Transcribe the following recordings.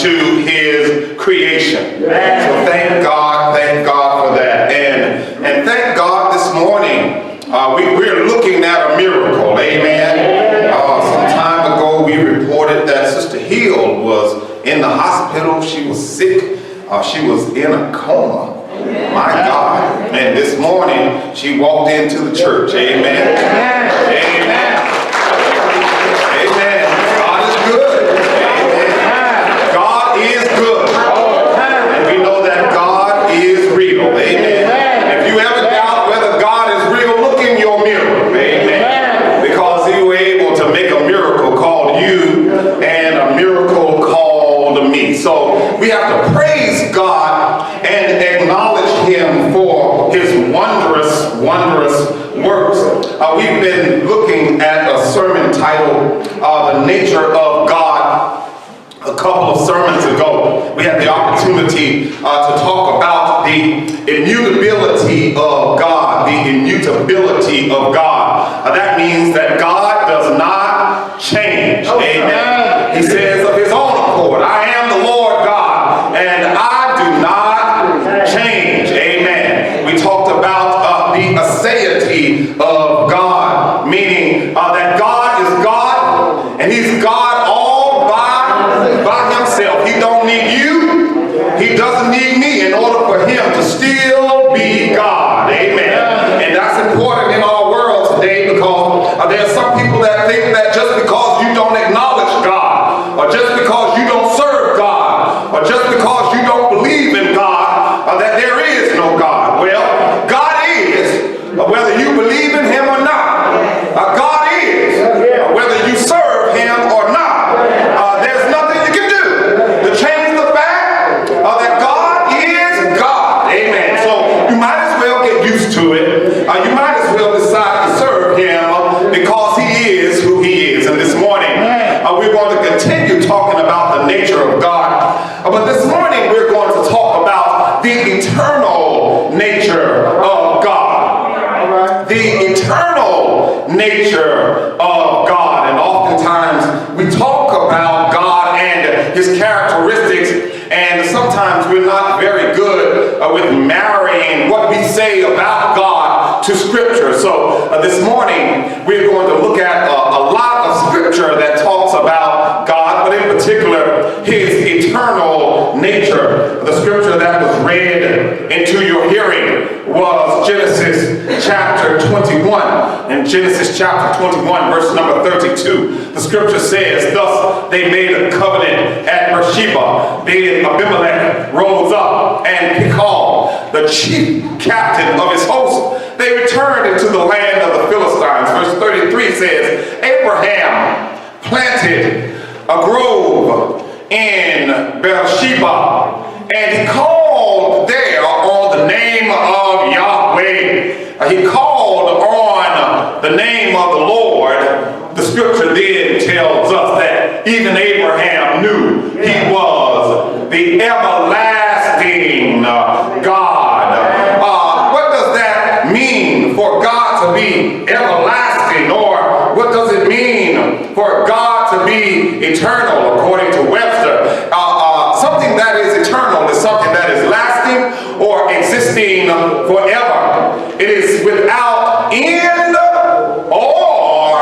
to his creation. So thank God for that. And thank God this morning we're looking at a miracle. Amen. Some time ago we reported that Sister Hill was in the hospital. She was sick. She was in a coma. My God. And this morning she walked into the church. Amen. Amen. Amen. God is good. Amen. God is good. And we know that God is real. Amen. If you ever doubt whether God is real, look in your mirror. Amen. Because he was able to make a miracle called you and a miracle called me. So we have to praise God and acknowledge him for his wondrous works. We've been looking at a sermon titled The Nature of God. A couple of sermons ago, we had the opportunity to talk about the immutability of God. The immutability of God. That means that God does not change. Amen. He says of his own accord, I am the Lord God, and I do not change. Amen. We talked about the aseity of God, meaning that God is God, and he's God all by himself. He don't need you. He doesn't need me in order for him to still be God. Amen. And that's important in our world today, because there are some people that think that just because you don't acknowledge God, or just because you don't serve God, or just because you don't believe in God, that there is no God. Well, God is, whether you believe in him or not. God is, whether you serve him or not. There's nothing you can do to change the fact that God is God. Amen. So you might as well get used to it. You might as well decide to serve him because he is who he is. And this morning we're going to continue talking about the nature of God. But this morning we're going to talk about the eternal nature of God. The eternal nature of God. And oftentimes we talk about God and his characteristics, and sometimes we're not very good with marrying what we say about God to Scripture. So this morning we're going to look at a lot of Scripture that talks about God, but in particular his eternal nature. The Scripture that was read into your hearing was Genesis chapter 21. In Genesis chapter 21 verse number 32, the Scripture says, thus they made a covenant at Beersheba. Then Abimelech rose up, and Pichal, the chief captain of his host, they returned into the land of the Philistines. Verse 33 says, Abraham planted a grove in Beersheba, and he called there on the name of Yahweh. He called on the name of the Lord. The Scripture then tells us that even Abraham knew he was the everlasting God. What does that mean for God to be everlasting? Or what does it mean for God to be eternal according to Webster? Something that is eternal is something that is lasting or existing forever. It is without end or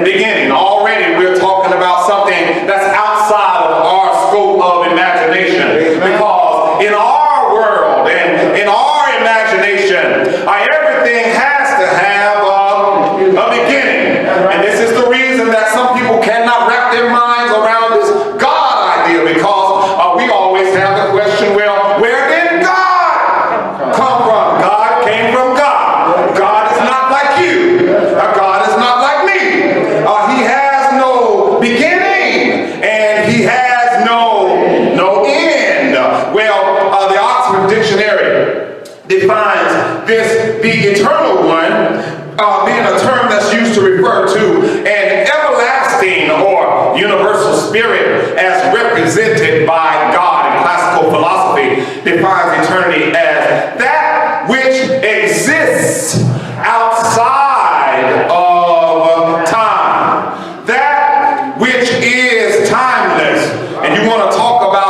beginning. Already we're talking about something that's outside of our scope of imagination. Because in our world and in our imagination, everything has to have a beginning. And this is the reason that some people cannot wrap their minds around this God idea, because we always have the question, well, where did God come from? God came from God. God is not like you. God is not like me. He has no beginning and he has no end. Well, the Oxford Dictionary defines this, the eternal one, being a term that's used to refer to an everlasting or universal spirit as represented by God. In classical philosophy defines eternity as that which exists outside of time, that which is timeless. And you want to talk about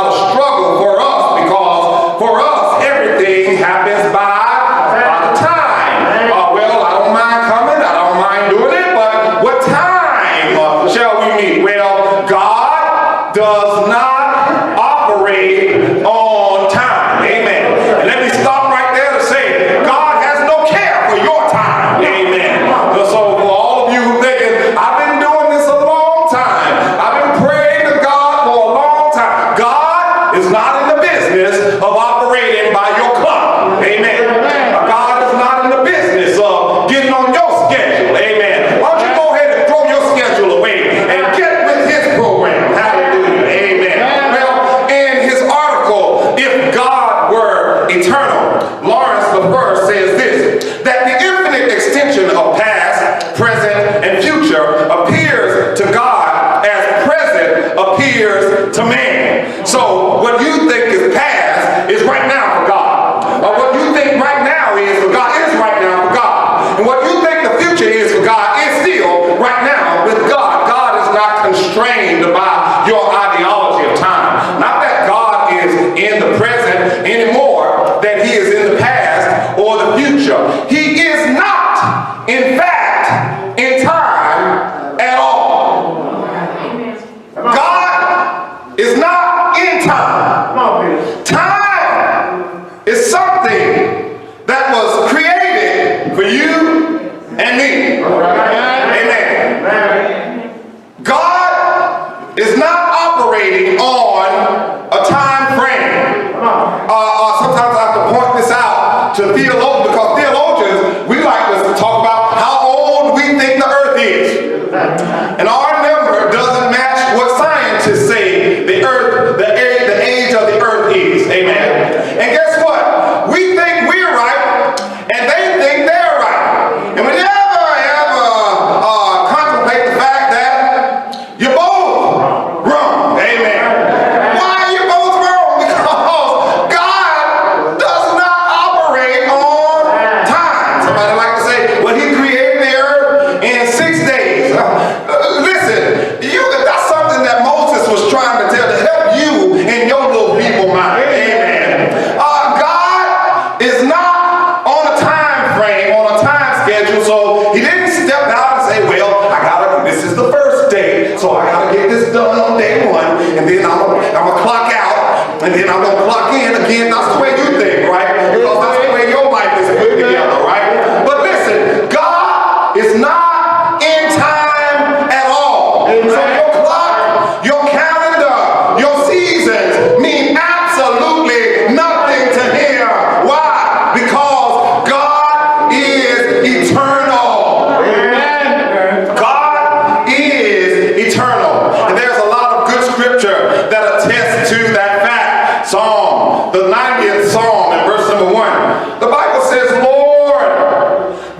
sometimes I have to point this out to theologians, because theologians, we like to talk about how old we think the earth is. And our number doesn't match what scientists say the age of the earth is. Amen. And guess what? We think we're right, and they think they're right. And we never ever contemplate the fact that you're both wrong. Amen. Why are you both wrong? Because God does not operate on time. Somebody like to say, well, he created the earth in 6 days. Listen, that's something that Moses was trying to tell, to help you in your little people mind. Amen. God is not on a time frame, on a time schedule, so he didn't step out and say, well, this is the first day, so I gotta get this done on day one, and then I'm gonna clock out, and then I'm gonna clock in again. That's the way you think, right? Because that's the way your life is put together, right? But listen, God is not in time at all. So your clock, your calendar, your seasons mean absolutely nothing to him. Why? Because God is eternal. Amen. God is eternal. And there's a lot of good scripture that attests to that fact. Psalm, the 90th Psalm, in verse number 1. The Bible says, Lord,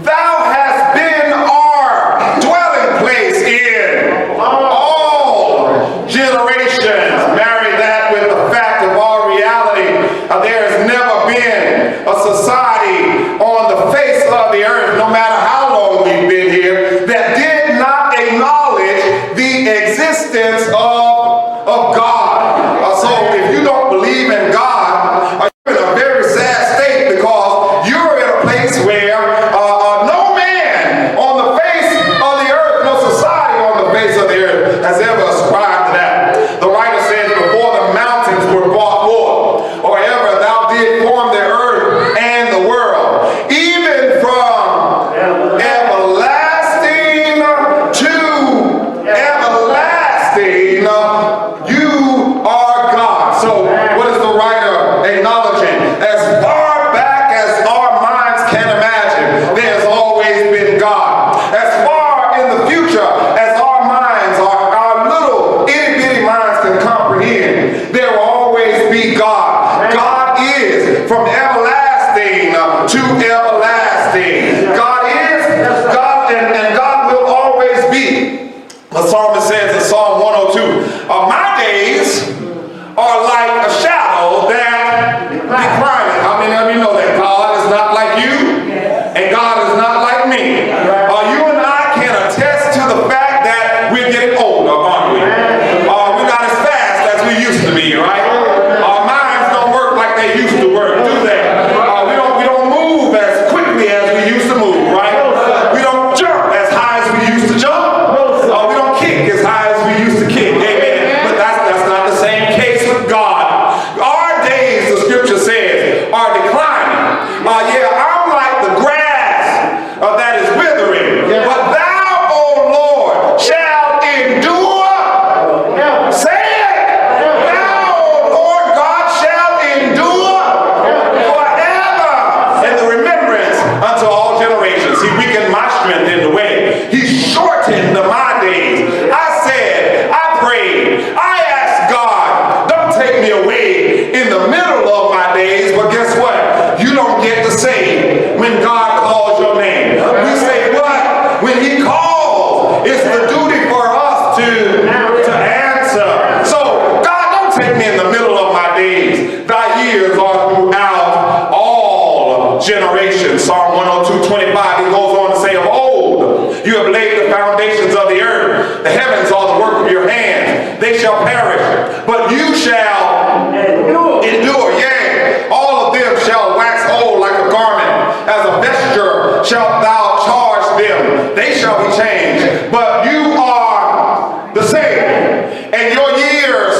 thou hast been our dwelling place in all generations. Marry that with the fact of our reality. There has never been a society on the face of the earth, no matter how long we've been here, that did not acknowledge the existence of God. So if you don't believe in God, you're in a very sad state, because you're in a place where no man on the face of the earth, no society on the face of the earth has ever ascribed to that. The writer says, before the mountains were brought forth, or ever thou did form the earth and the world, even from everlasting to everlasting, you are God. So what is the writer acknowledging? As far back as our minds can imagine, there's always been God. As far in the future as our minds, our little itty-bitty minds can comprehend, there will always be God. God is from everlasting to everlasting. God is God, and God will always be. The psalmist says in Psalm 102, my days are like a shadow that declineth. How many of you know that God is not like you, and God is not like me? You and I can attest to the fact that we're getting older, aren't we? We're not as fast as we used to be, right? Our minds don't work like they used to work, do they? We don't move as quickly as we used to move, right? We don't jump as high as we used to jump. We don't kick as high as we used to kick. Amen. But that's not the same case with God. Our days, the scripture says, are declining. I'm like the grass that is withering. But thou, O Lord, shalt endure. Say it. Thou, O Lord God, shalt endure forever in the remembrance unto all generations. He weakened my strength in the way. He shortened my days. I said, I prayed, I asked God, don't take me away in the middle of my days. But guess what? You don't get to say when God calls your name. We say what? When he calls, it's the duty for us to answer. So God, don't take me in the middle of my days. Thy years are throughout all generations. Psalm 102:25, he goes on to say, of old you have laid the foundations of the earth. The heavens are the work of your hands. They shall perish, but you shall endure. Yea, all of them shall wax old like a garment. As a vesture shalt thou charge them. They shall be changed, but you are the same, and your years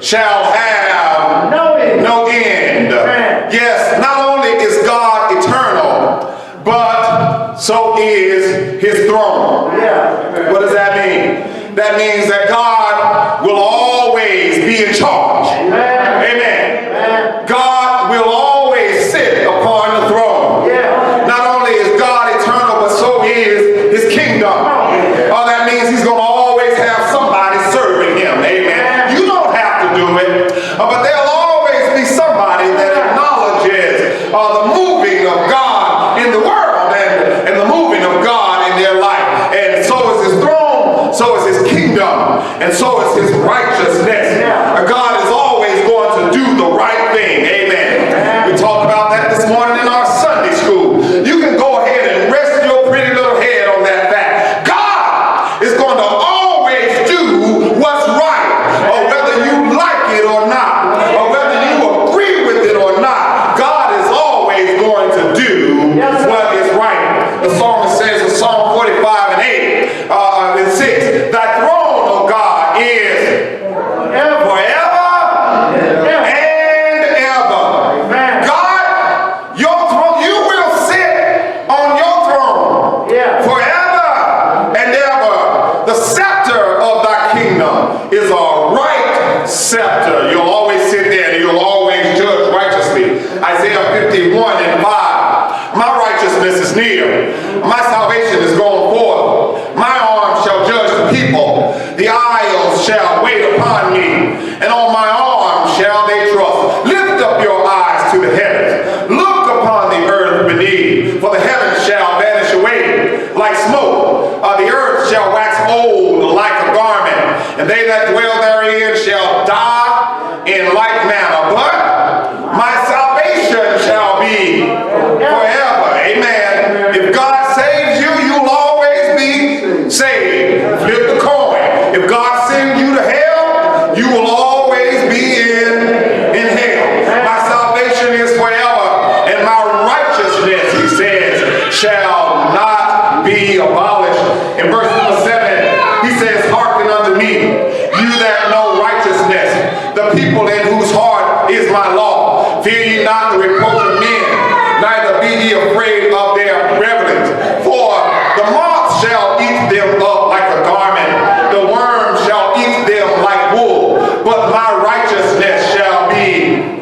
shall have no end. Yes, not only is God eternal, But there'll always be somebody that acknowledges the moving of God in the world and the moving of God in their life. And so is his throne, so is his kingdom, and so is his righteousness. God is always going to do the right thing. Amen. We talked about that this morning in our Sunday school. You can go ahead and rest your pretty little head on that fact. God is going to always do what's right, or whether you like it or not, or whether you agree with it or not. God is always going to do what is right. The psalmist says in Psalm 45 and 8 and 6, thy throne, O God, is forever and ever. God, your throne, you will sit on your throne forever and ever. The scepter of thy kingdom is a right scepter. You'll always sit there and you'll always judge righteously. Isaiah 51 and 5. My righteousness is near. My salvation is going forth. My arm shall judge the people. The isles shall wait upon me, and on my arm shall they trust. Lift up your eyes to the heavens. Look upon the earth beneath, for the heavens shall vanish away like smoke. The earth shall wax old like a garment, and they that dwell therein shall die in like manner. But my salvation shall be forever. Amen. If God saves you, you'll always be saved. Flip the coin. If God sends you to hell, you will always be in hell. My salvation is forever, and my righteousness, he says, shall not be abolished. In verse number 7, he says, hearken unto me, you that know righteousness, the people in whose heart is my law. Fear ye not the reproach of men, neither be ye afraid of their revelings. For the moth shall eat them up like a garment, the worm shall eat them like wool, but my righteousness shall be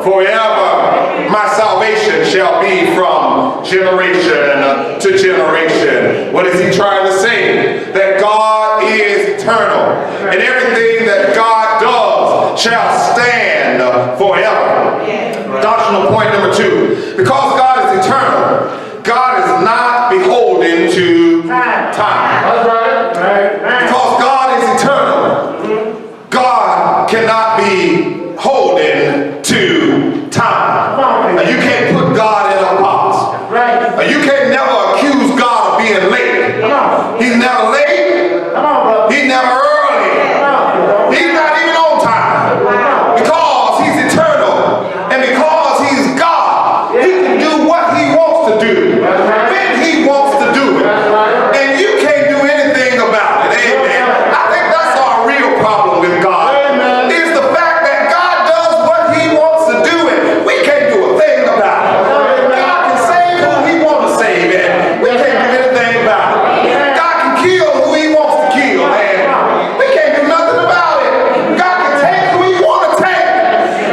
forever. My salvation shall be from generation to generation. What is he trying to say? That God is eternal, and everything that God does shall stand forever. Doctrinal point number 2. Because God is eternal, God is not beholden to time. Because God is eternal, God cannot be beholden to time. You can't put God in a box. You can't never accuse God of being late. He's never late. He's never early. He's not even on time. Because he's eternal, and because he's God, he can do what he wants to do when he wants to do it, and you can't do anything about it. Amen. I think that's our real problem with God, is the fact that God does what he wants to do, and we can't do a thing about it. God can save who he wants to save, and we can't do anything about it. God can kill who he wants to kill, and we can't do nothing about it. God can take who he wants to take,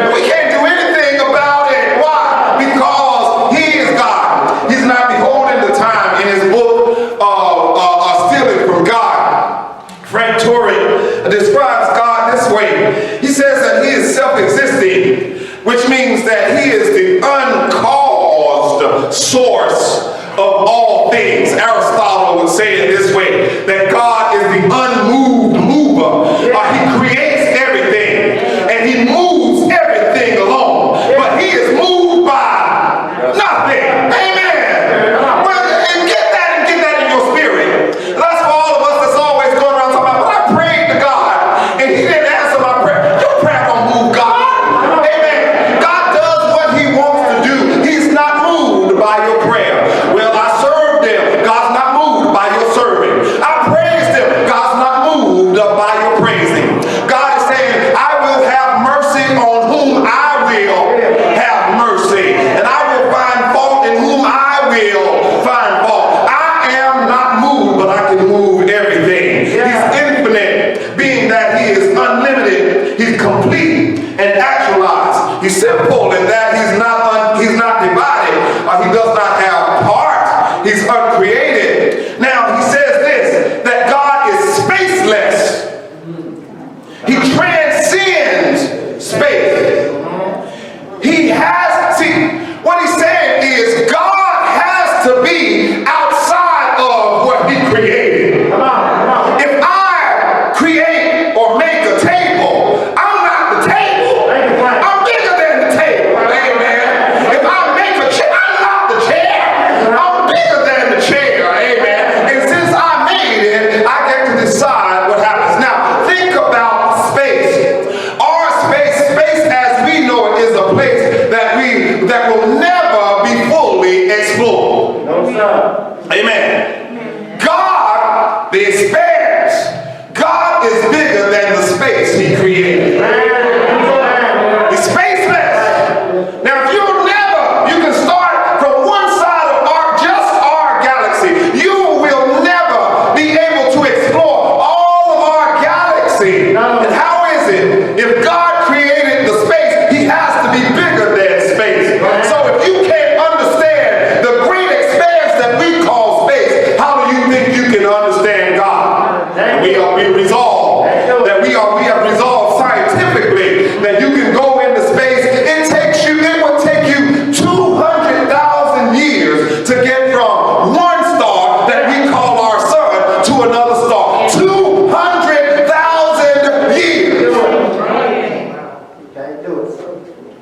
and we can't do anything about it. Why? Because he is God. He's not beholden to time. In his book, Stealing from God, Frank Torrey describes God this way. He says that he is self-existing, which means that he is the uncaused source of all things. Aristotle would say it this way, that God is the unmoved mover. He creates everything, and he moves everything along, but he is moved by nothing. Amen. Well, and get that in your spirit. That's for all of us that's always going around talking about, well, I prayed to God, and he didn't answer my prayer. Your prayer don't move God. Amen. God does what he wants to do. He's not moved by your prayer. Well, I served him. God's not moved by your serving. I praised him. God's not moved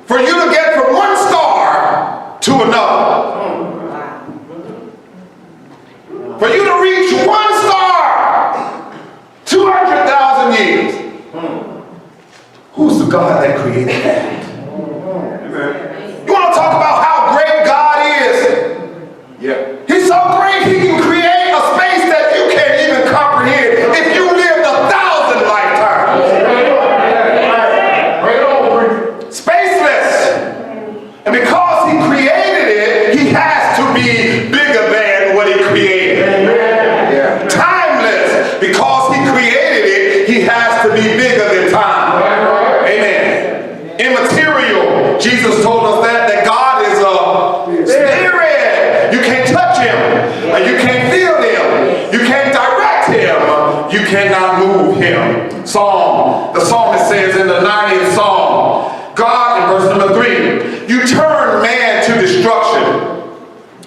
for you to get from one star to another. For you to reach one star, 200,000 years. Who's the God that created that? You want to talk about how great God is? Yeah. He's so great he can create a space that you can't even comprehend if you lived 1,000 lifetimes. Spaceless. And because he created it, he has to be bigger than what he created. Timeless. Because he created it, he has to be bigger than time. Amen. Immaterial. Jesus told us that God is a spirit. You can't touch him. You can't feel him. You can't direct him. You cannot move him. The psalmist says in the 90th Psalm, God, in verse number 3, you turn man to destruction.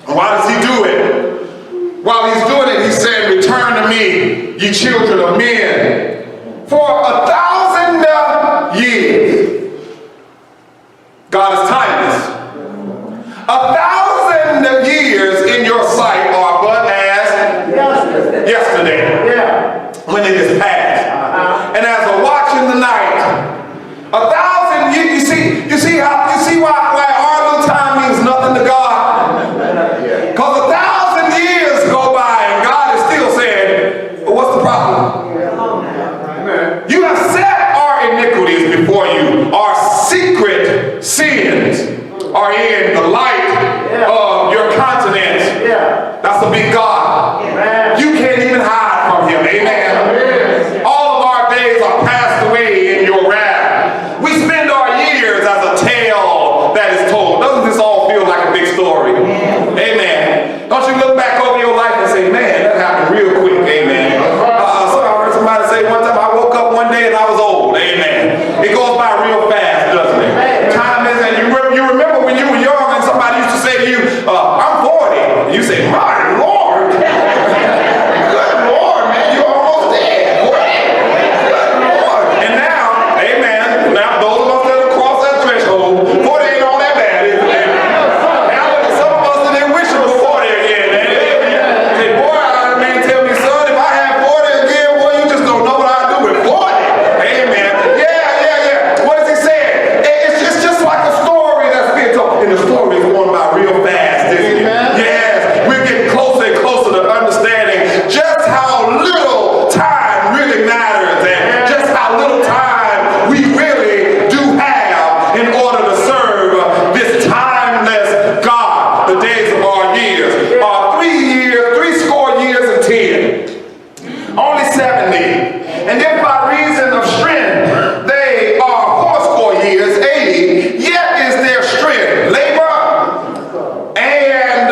Why does he do it? While he's doing it, he said, return to me, ye children of men, for 1,000 years. God is timeless. 1,000 years in your sight are but as yesterday, when it is past. And as a watch in the night, 1,000 years. You see why our little time means nothing to God? Because 1,000 years go by and God is still saying, well, what's the problem? You have set our iniquities before you. Our secret sins are in the light of your countenance. That's a big God. You can't even hide from him. Amen. All of our days are passed away in your wrath. We spend our years as a tale that is told. Doesn't this all feel like a big story? Amen. Don't you look back over your life and say, man, that happened real quick. Amen. So I heard somebody say one time, I woke up one day and I was old. Amen. It goes by real fast, doesn't it? Time is, and you remember when you were young and somebody used to say to you, I'm 40. And you say, my Lord. Good Lord, man, you're almost dead. Good Lord. And now, amen, now those of us that have crossed that threshold, 40 ain't all that bad, is it? Now some of us that didn't wish it was 40 again. Say, boy, man, tell me, son, if I have 40 again, boy, you just don't know what I do with 40. Amen. Yeah. What does he say? It's just like a story that's being told. And the story is going by real fast, isn't it? Yes. We're getting closer and closer to understanding just how little time really matters and just how little time we really do have in order to serve this timeless God. The days of our years are 3 score years and 10. Only 70. And if by reason of strength they are 4 years, 80, yet is their strength labor and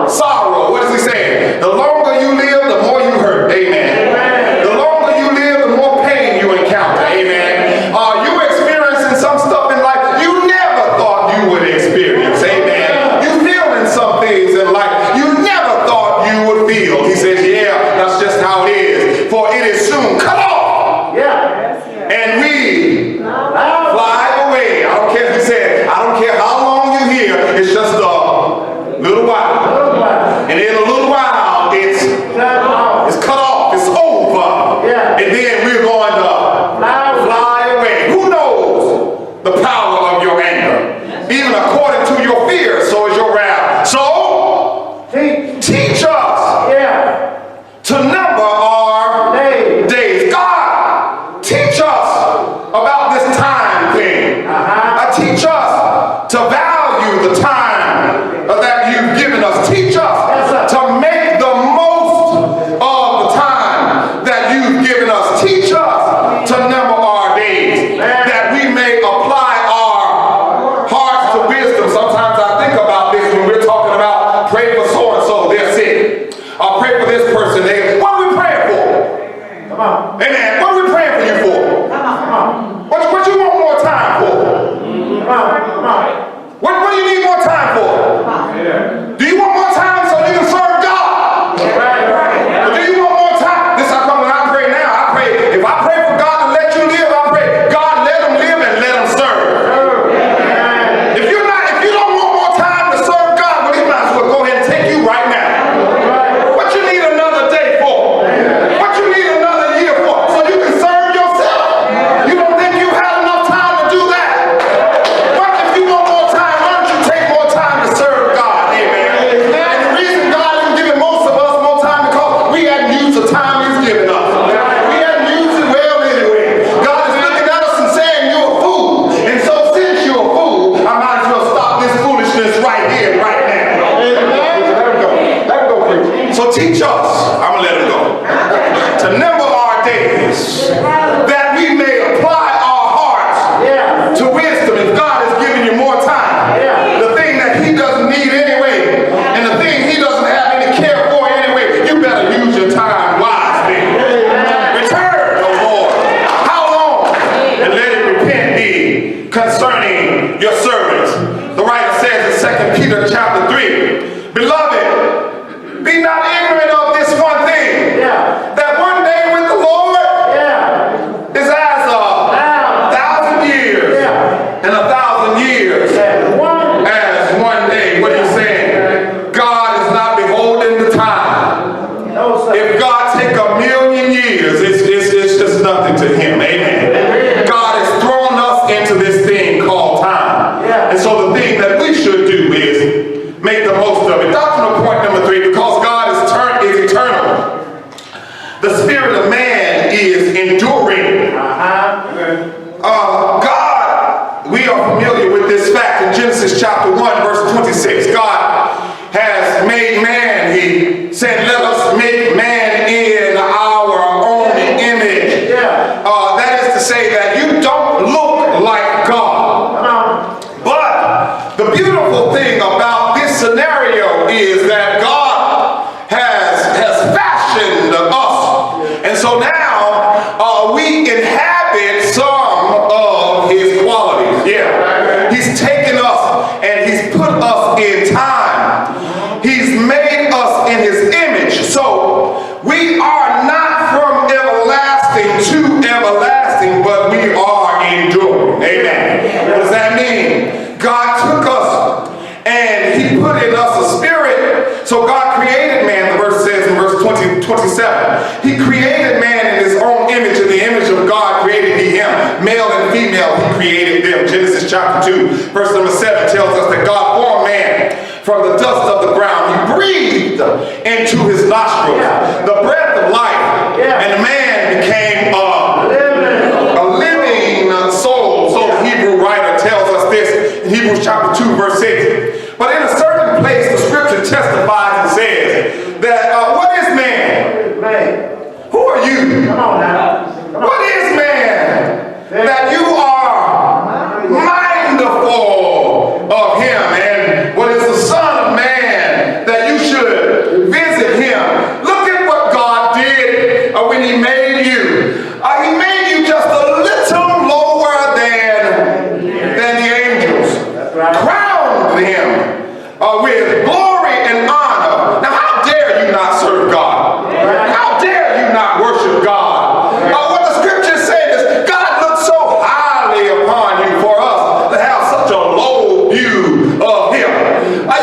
sorrow. What is he saying? The longer you live, the more you hurt. Amen. The longer you live, the more pain you encounter. Amen. You're experiencing some stuff in life you never thought you would experience. Amen. You feeling some things in life you never thought you would feel. He says, yeah, that's just how it is. For it is soon cut off. And we fly away. I don't care if he said, I don't care how long you're here, it's just a little while. And in a little while, it's cut off, it's over. And then we're going to fly away. Who knows the power of your anger? Even according to your fear, so is your wrath. So, teach us to number our days. God, teach us about this time thing. Teach us to value the time that you've given us. Teach us to make the most of the time that you've given us. Teach us to number our days, that we may apply our hearts to wisdom. Sometimes I think about this when we're talking about pray for so-and-so, they're sick. Or pray for this person. What are we praying for? Come on. Amen. What are we praying for you for? What you want more time for? What do you need more time familiar with this fact. In Genesis chapter 1, verse 26, God has made man. He said, let us make man in our own image. That is to say that you don't look like God. But the beautiful thing about this scenario is that God has fashioned us. And so now we inhabit some of his qualities. He's taken us and he's put us in time. He's made us in his image. So we are not from everlasting to everlasting, but we are enduring. Amen. What does that mean? God took us and he put in us a spirit. So God created man, the verse says in verse 27. He created man in his own image. In the image of God created he him. Male and female, he created them. Genesis chapter 2, verse number 7 tells us that God formed man from the dust of the ground. He breathed into his nostrils the breath of life. And the man became a living soul. So the Hebrew writer tells us this in Hebrews chapter 2, verse 6. But in a certain place, the scripture testifies and says that what is man? Who are you? Come on now. What is man that you are mindful of him? And what is the Son of Man that you should visit him? Look at what God did when he made you. He made you just a little lower than the angels. Crowned him with glory and honor. Now how dare you not serve God? How dare you not worship God? What the scriptures say is God looks so highly upon you for us to have such a low view of him.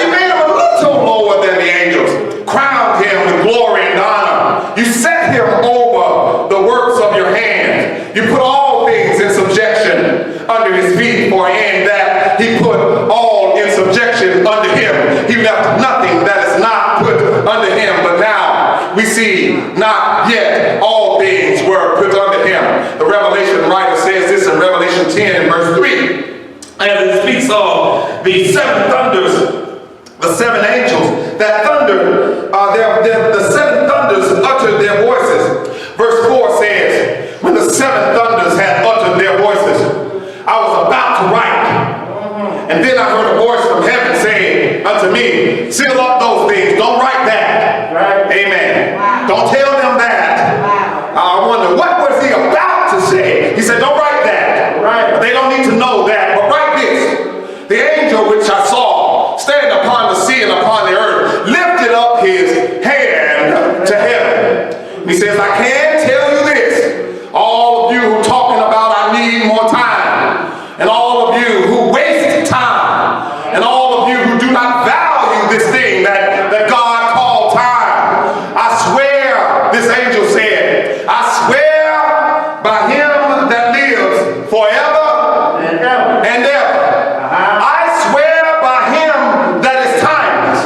You made him a little lower than the angels. Crowned him with glory and honor. You set him over the works of your hands. You put all things in subjection under his feet, for in that he put all in subjection under him. He left nothing that is not put under him. But now we see not yet all things were put under him. The Revelation writer says this in Revelation 10 and verse 3. As it speaks of the seven thunders, the seven angels that thundered, the seven thunders uttered their voices. Verse 4 says, when the seven thunders had uttered their voices, I was about to write. And then I heard a voice from heaven saying unto me, seal up those things. Don't write that. Amen. Don't tell them that. I wonder, what was he about to say? He said, don't write that. But they don't need to know that. But write this. The angel which I saw stand upon the sea and upon the earth lifted up his hand to heaven. He says, I can tell you this. All of you who talking about I need more time, and all of you who waste time, and all of you who do not value this thing that God called time, I swear, this angel said, I swear by him that lives forever and ever. I swear by him that is timeless,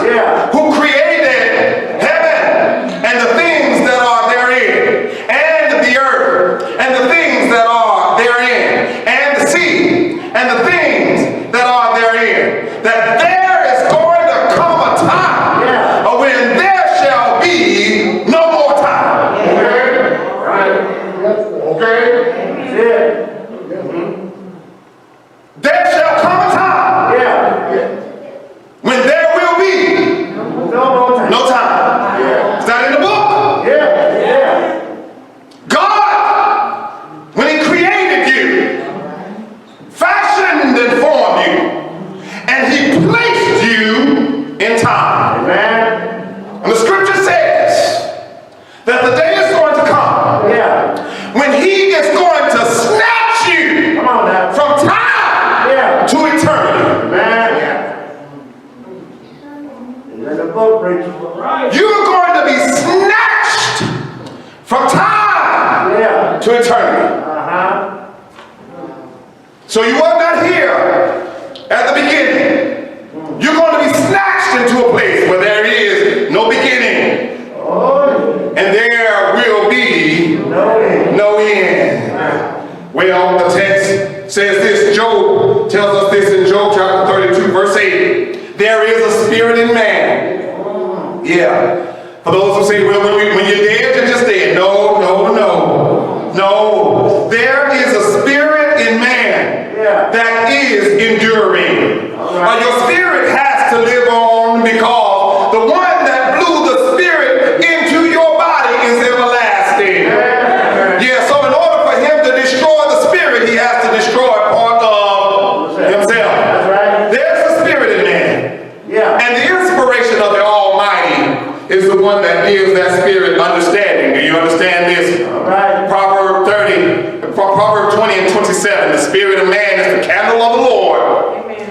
who created heaven and the things that are therein, and the earth and the things that are therein, and the sea and the things that are therein, that there is going to come a time when there shall be no more time. There shall come a time when there will be no time. Is that in the book? God, when he created you, fashioned and formed you, and he placed you in time. And the scripture says that the day is going to come when he is going to snatch you from time to eternity. You're going to be snatched from time to eternity. So you are not here at the beginning. You're going to be snatched into a place where there is no beginning, and there will be no end. Well, the text says this. Job tells us this in Job chapter 32, verse 8. There is a spirit in man. Yeah. For those who say, well, when you're dead, you're just dead. No, no, no. No. There is a spirit in man that is enduring. Your spirit has to live on because the one that blew the spirit into your body is everlasting. Yeah, so in order for him to destroy the spirit, he has to destroy part of himself. There's a spirit in man. And the inspiration of the Almighty is the one that gives that spirit understanding. Do you understand this? Proverb 20 and 27. The spirit of man is the candle of the Lord.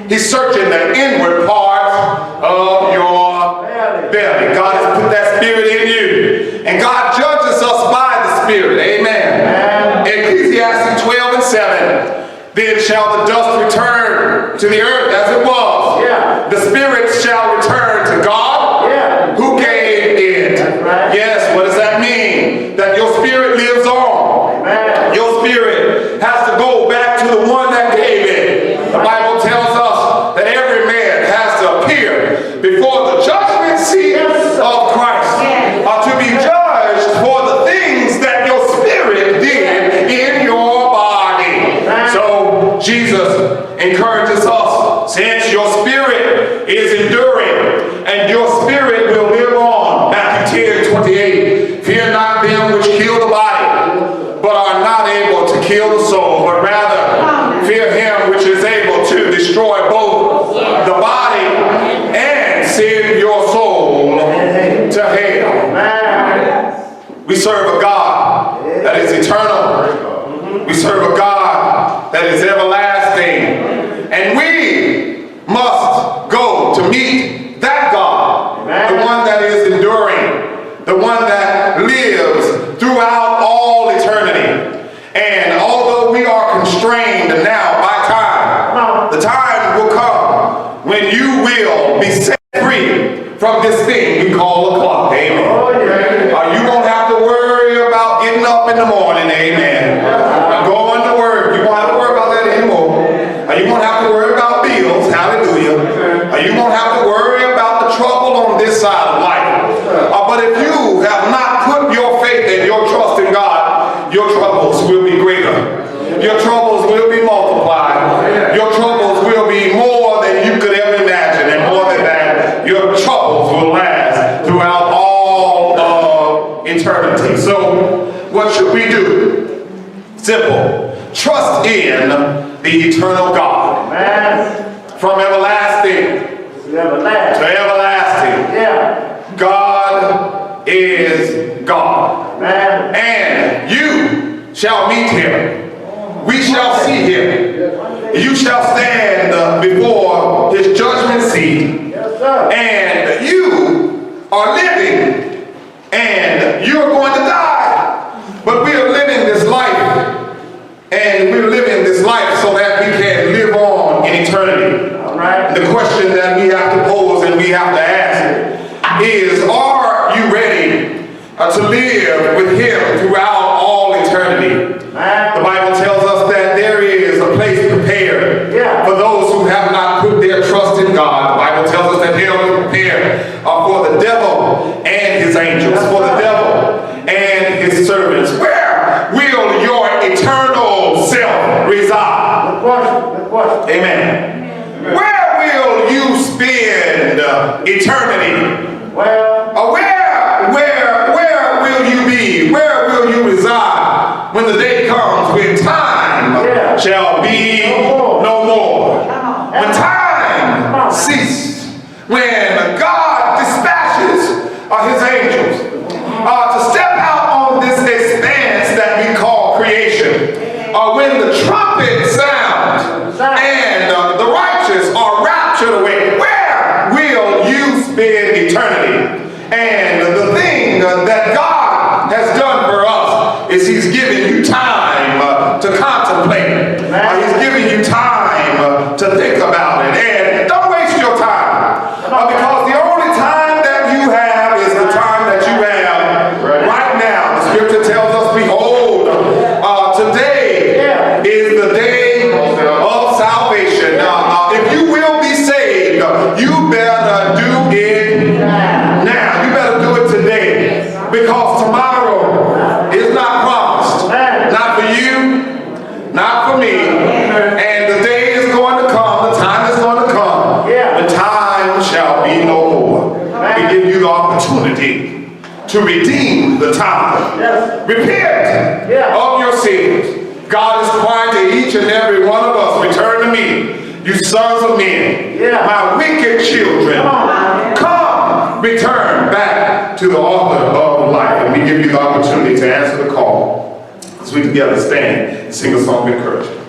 He's searching the inward parts of your belly. God has put that spirit in you. And God judges us by the spirit. Amen. Ecclesiastes 12 and 7. Then shall the dust return to the earth as it was. The spirit shall return to God who gave it. Yes, what does that mean? That your spirit lives on. Your spirit has to go back to the one that gave it. The Bible tells us that every man has to appear before the judgment seat of Christ to be judged for the things that your spirit did in your body. So Jesus encourages us, since your spirit is enduring and your spirit will live on. Matthew 10:28. Fear not them which kill the body, but are not able to kill the soul, but rather fear him which is able to destroy both the body and send your soul to hell. We serve a God that is eternal. We serve a God that is everlasting. And we must go to meet that God, the one that is enduring, the one that lives throughout all eternity. And although we are constrained now by time, the time will come when you will be set free from this thing we call a clock. Amen. You won't have to worry about getting up in the morning. Amen. Going to work. You won't have to worry about that anymore. You won't have to worry about bills. Hallelujah. You won't have to worry about the trouble on this side of life. But if you have not put your faith and your trust in God, your troubles will be greater. Your troubles will be multiplied. Your troubles will be more than you could ever imagine. And more than that, your troubles will last throughout all of eternity. So what should we do? Simple. Trust in the eternal God. From everlasting to everlasting. God is God. And you shall meet him. We shall see him. You shall stand before his judgment seat. And you are living. And you are going to die. But we are living this life. And we're living this life so that we can live on in eternity. The question that we have to pose and we have to ask is, are you ready to live with him throughout all eternity? The Bible tells us that there is a place prepared for those who have not put their trust in God. The Bible tells us that hell is prepared for the devil and his angels, for the devil and his servants. Where will your eternal self reside? Amen. Where will you spend eternity? Where will you be? Where will you reside when the day comes when time shall be no more? When time ceases, when God dispatches his angels to step out on this expanse that we call creation, when the trumpet sounds and the righteous are raptured away, where will you spend eternity? And the thing that God has done for us is he's given you time to contemplate. He's given you time to think about it. And don't waste your time, because the only time that you have is the time that you have right now. The scripture tells us, behold, today is the day of salvation. If you Repent of your sins. God is crying to each and every one of us, return to me, you sons of men, my wicked children. Come, return back to the author of life. And we give you the opportunity to answer the call as we together stand and sing a song of encouragement.